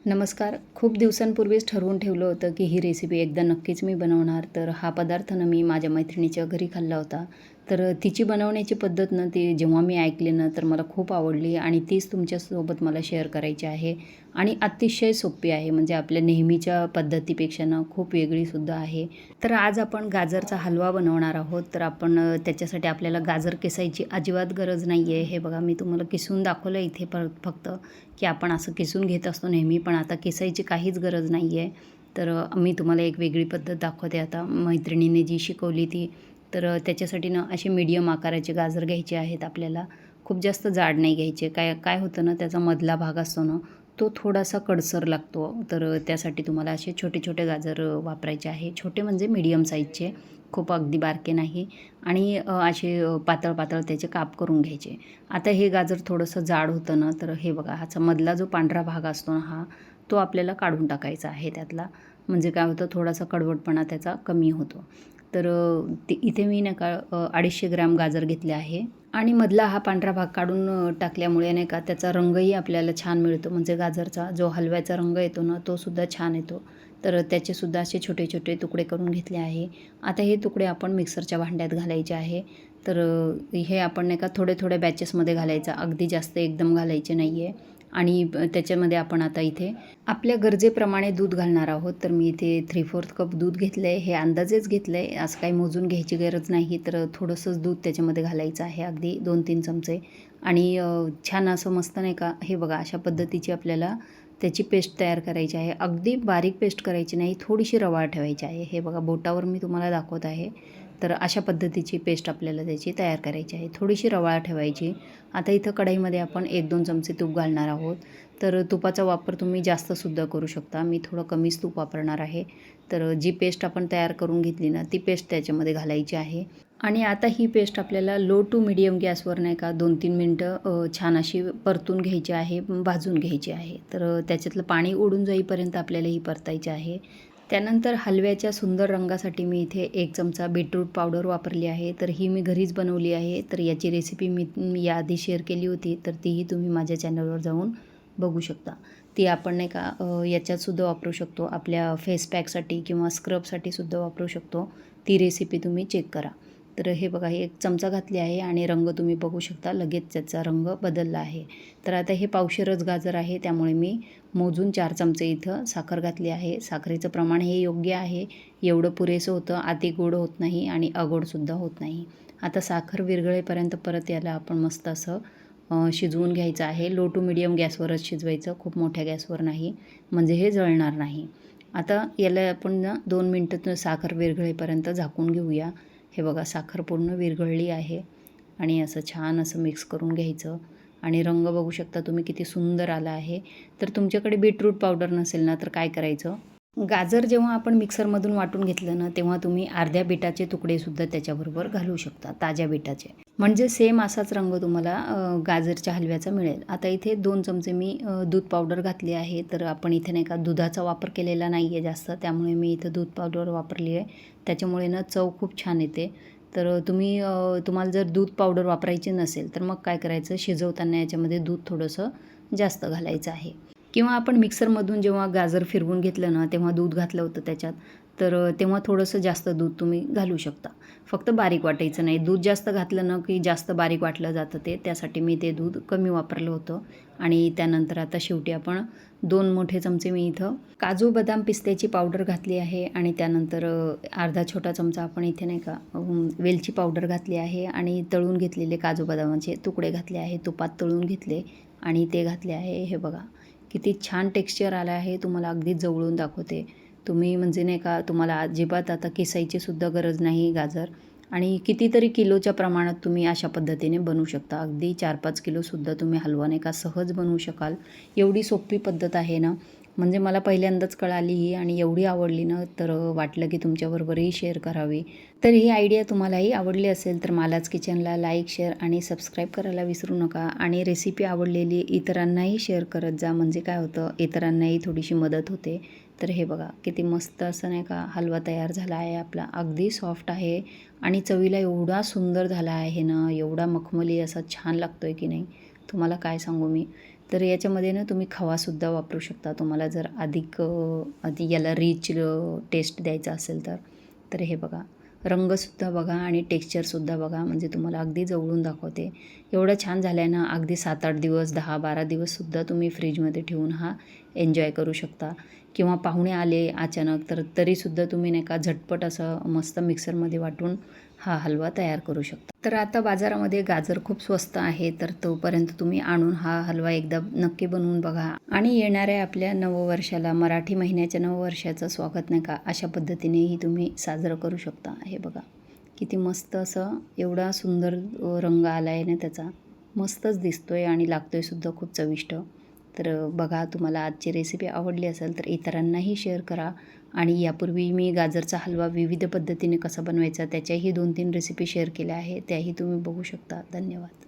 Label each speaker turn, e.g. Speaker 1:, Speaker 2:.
Speaker 1: नमस्कार. खूप दिवसांपूर्वीच ठरवून ठेवलं होतं, की ही रेसिपी एकदा नक्कीच मी बनवणार. तर हा पदार्थ ना मी माझ्या मैत्रिणीच्या घरी खाल्ला होता. तर तिची बनवण्याची पद्धत ना ती जेव्हा मी ऐकली ना तर मला खूप आवडली आणि तीच तुमच्यासोबत मला शेअर करायची आहे. आणि अतिशय सोपी आहे. म्हणजे आपल्या नेहमीच्या पद्धतीपेक्षा ना खूप वेगळीसुद्धा आहे. तर आज आपण गाजरचा हलवा बनवणार आहोत. तर आपण त्याच्यासाठी आपल्याला गाजर किसायची अजिबात गरज नाही आहे. हे बघा मी तुम्हाला किसून दाखवलं इथे फक्त. की आपण असं किसून घेत असतो नेहमी, पण आता किसायची काहीच गरज नाही आहे. तर मी तुम्हाला एक वेगळी पद्धत दाखवते आता मैत्रिणीने जी शिकवली ती. तर त्याच्यासाठी ना असे मीडियम आकाराचे गाजर घ्यायचे आहेत आपल्याला. खूप जास्त जाड नाही घ्यायचे. काय काय होतं ना, त्याचा मधला भाग असतो ना, तो थोडासा कडसर लागतो. तर त्यासाठी तुम्हाला असे छोटे-छोटे गाजर वापरायचे आहे. छोटे म्हणजे मीडियम साईजचे, खूप अगदी बारके नाही. आणि असे पातळ-पातळ त्याचे काप करून घ्यायचे. आता हे गाजर थोडंसं जाड होतं ना, तर हे बघा ह्याचा मधला जो पांढरा भाग असतो ना हा, तो आपल्याला काढून टाकायचा आहे त्यातला. म्हणजे काय होतं थोडासा कडवटपणा त्याचा कमी होतो. तर इथे मी नाही का 250 ग्रॅम गाजर घेतले आहे आणि मधला हा पांढरा भाग काढून टाकल्यामुळे नाही का त्याचा रंगही आपल्याला छान मिळतो. म्हणजे गाजरचा जो हलव्याचा रंग येतो ना, तो सुद्धा छान येतो. तर त्याचेसुद्धा असे छोटे-छोटे तुकडे करून घेतले आहे. आता हे तुकडे आपण मिक्सरच्या भांड्यात घालायचे आहे. तर हे आपण नाही का थोड्या-थोड्या बॅचेसमध्ये घालायचं. अगदी जास्त एकदम घालायचे नाही आहे. आणि त्याच्यामध्ये आपण आता इथे आपल्या गरजेप्रमाणे दूध घालणार आहोत. तर मी इथे 3/4 कप दूध घेतलं आहे. हे अंदाजेच घेतलं आहे. असं काही मोजून घ्यायची गरज नाही. तर थोडंसंच दूध त्याच्यामध्ये घालायचं आहे. अगदी 2-3 चमचे. आणि छान असं मस्त नाही का हे बघा अशा पद्धतीची आपल्याला त्याची पेस्ट तयार करायची आहे. अगदी बारीक पेस्ट करायची नाही. थोडीशी रवाळ ठेवायची आहे. हे बघा बोटावर मी तुम्हाला दाखवत आहे. तर अशा पद्धतीची पेस्ट आपल्याला त्याची तयार करायची आहे. थोडीशी रवाळ ठेवायची. आता इथं कढईमध्ये आपण 1-2 चमचे तूप घालणार आहोत. तर तुपाचा वापर तुम्ही जास्तसुद्धा करू शकता. मी थोडं कमीच तूप वापरणार आहे. तर जी पेस्ट आपण तयार करून घेतली ना, ती पेस्ट त्याच्यामध्ये घालायची आहे. आणि आता ही पेस्ट आपल्याला लो टू मीडियम गॅसवर नाही का 2-3 मिनटं छान अशी परतून घ्यायची आहे, भाजून घ्यायची आहे. तर त्याच्यातलं पाणी उडून जाईपर्यंत आपल्याला ही परतायची आहे. त्यानंतर हलव्याच्या सुंदर रंगासाठी मी इथे 1 चमचा बीटरूट पावडर वापरली आहे. तर ही मी घरीच बनवली आहे. तर याची रेसिपी मी याआधी शेअर केली होती. तर तीही तुम्ही माझ्या चॅनलवर जाऊन बघू शकता. ती आपण नाही का याच्यातसुद्धा वापरू शकतो. आपल्या फेस पॅकसाठी किंवा स्क्रबसाठीसुद्धा वापरू शकतो. ती रेसिपी तुम्ही चेक करा. तर हे बघा हे 1 चमचा घातली आहे आणि रंग तुम्ही बघू शकता लगेच त्याचा रंग बदलला आहे. तर आता हे पावशेरच गाजर आहे त्यामुळे मी मोजून 4 चमचे इथं साखर घातली आहे. साखरेचं प्रमाण हे योग्य आहे. एवढं पुरेसं होतं. अति गोड होत नाही आणि अगोडसुद्धा होत नाही. आता साखर विरघळेपर्यंत परत याला आपण मस्त असं शिजवून घ्यायचं आहे. लो टू मीडियम गॅसवरच शिजवायचं. खूप मोठ्या गॅसवर नाही. म्हणजे हे जळणार नाही. आता याला आपण ना 2 मिनटं साखर विरघळेपर्यंत झाकून घेऊया. हे बघा साखर पूर्ण विरघळली आहे. आणि असं छान असं मिक्स करून घ्यायचं. आणि रंग बघू शकता तुम्ही किती सुंदर आला आहे. तर तुमच्याकडे बीटरूट पावडर नसेल ना तर काय करायचं, गाजर जेव्हा आपण मिक्सरमधून वाटून घेतलं ना तेव्हा तुम्ही अर्ध्या बीटाचे तुकडेसुद्धा त्याच्याबरोबर घालू शकता, ताज्या बीटाचे. म्हणजे सेम असाच रंग तुम्हाला गाजरच्या हलव्याचा मिळेल. आता इथे 2 चमचे मी दूध पावडर घातली आहे. तर आपण इथे नाही का दुधाचा वापर केलेला नाही आहे जास्त, त्यामुळे मी इथं दूध पावडर वापरली आहे. त्याच्यामुळे ना चव खूप छान येते. तर तुम्हाला जर दूध पावडर वापरायची नसेल तर मग काय करायचं, शिजवताना याच्यामध्ये दूध थोडंसं जास्त घालायचं आहे. किंवा आपण मिक्सरमधून जेव्हा गाजर फिरवून घेतलं ना तेव्हा दूध घातलं होतं त्याच्यात. तर तेव्हा थोडंसं जास्त दूध तुम्ही घालू शकता. फक्त बारीक वाटायचं नाही. दूध जास्त घातलं ना की जास्त बारीक वाटलं जातं ते. त्यासाठी मी ते दूध कमी वापरलं होतं. आणि त्यानंतर आता शेवटी आपण 2 मोठे चमचे मी इथं काजू, बदाम, पिस्त्याची पावडर घातली आहे. आणि त्यानंतर अर्धा छोटा चमचा आपण इथे नाही का वेलची पावडर घातली आहे. आणि तळून घेतलेले काजू बदामाचे तुकडे घातले आहे. तुपात तळून घेतले आणि ते घातले आहे. हे बघा किती छान टेक्स्चर आलं आहे. तुम्हाला अगदी जवळून दाखवते. तुम्ही म्हणजे नाही का तुम्हाला अजिबात आता किसायची सुद्धा गरज नाही गाजर. आणि कितीतरी किलोच्या प्रमाणात तुम्ही अशा पद्धतीने बनवू शकता. अगदी 4-5 किलोसुद्धा तुम्ही हलवा नाही का सहज बनवू शकाल. एवढी सोपी पद्धत आहे ना, म्हणजे मला पहिल्यांदाच कळाली ही आणि एवढी आवडली ना तर वाटलं की तुमच्याबरोबरही शेअर करावी. तर ही आयडिया तुम्हालाही आवडली असेल तर मालाच किचनला लाईक, शेअर आणि सबस्क्राईब करायला विसरू नका. आणि रेसिपी आवडलेली इतरांनाही शेअर करत जा. म्हणजे काय होतं इतरांनाही थोडीशी मदत होते. तर हे बघा किती मस्त असं नाही का हलवा तयार झाला आहे आपला. अगदी सॉफ्ट आहे आणि चवीला एवढा सुंदर झाला आहे ना, एवढा मखमली असा छान लागतो आहे की नाही, तुम्हाला काय सांगू मी. तर याच्यामध्ये ना तुम्ही खवासुद्धा वापरू शकता, तुम्हाला जर आधी याला रिच टेस्ट द्यायचा असेल तर हे बघा, रंगसुद्धा बघा आणि टेक्स्चरसुद्धा बघा, म्हणजे तुम्हाला अगदी जवळून दाखवते. एवढं छान झालं आहे ना, अगदी 7-8 दिवस, 10-12 दिवससुद्धा तुम्ही फ्रीजमध्ये ठेवून हा एन्जॉय करू शकता. किंवा पाहुणे आले अचानक तर तरीसुद्धा तुम्ही नाही का झटपट असं मस्त मिक्सरमध्ये वाटून हा हलवा तयार करू शकता. तर आता बाजारामध्ये गाजर खूप स्वस्त आहे, तर तोपर्यंत तुम्ही आणून हा हलवा एकदा नक्की बनवून बघा आणि येणाऱ्या आपल्या नववर्षाला, मराठी महिन्याच्या नववर्षाचं स्वागत नाही का अशा पद्धतीनेही तुम्ही साजरं करू शकता. हे बघा किती मस्त असं एवढा सुंदर रंग आला आहे ना त्याचा, मस्तच दिसतोय आणि लागतोय सुद्धा खूप चविष्ट. तर बघा, तुम्हाला आजची रेसिपी आवडली असेल तर इतरांनाही शेअर करा. आणि यापूर्वी मी गाजरचा हलवा विविध पद्धतीने कसा बनवायचा त्याच्याही 2-3 रेसिपी शेअर केल्या आहे, त्याही तुम्ही बघू शकता. धन्यवाद.